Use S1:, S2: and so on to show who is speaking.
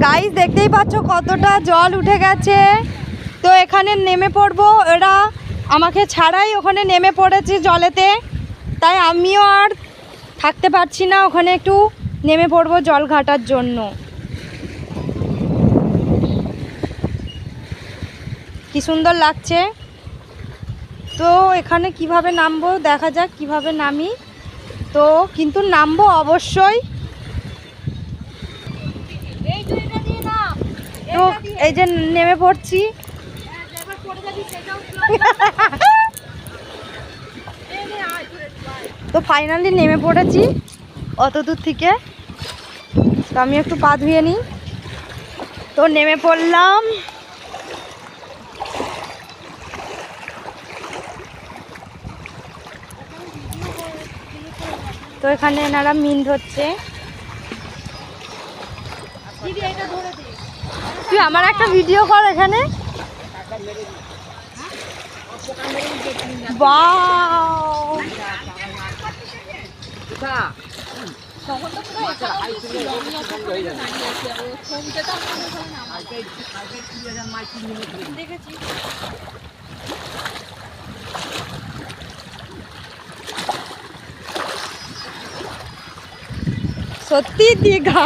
S1: Guys দেখতেই পাচ্ছ কতটা জল উঠে গেছে। তো এখানে নেমে পড়বো, এরা আমাকে ছাড়াই ওখানে নেমে পড়েছে জলেতে, তাই আমিও আর থাকতে পারছি না, ওখানে একটু নেমে পড়বো জল ঘাটার জন্য। কি সুন্দর লাগছে। তো এখানে কিভাবে নামবো দেখা যাক, কিভাবে নামি। তো কিন্তু নামবো অবশ্যই। তো এই যে নেমে পড়ছি। তো ফাইনালি নেমে পড়েছি অত দূর থেকে। তো আমি একটু পা ধুয়ে নিই। তো নেমে পড়লাম। তো এখানে এনারা মিন ধরছে। তুই আমার একটা ভিডিও কর এখানে। বাও, সত্যি দীঘা।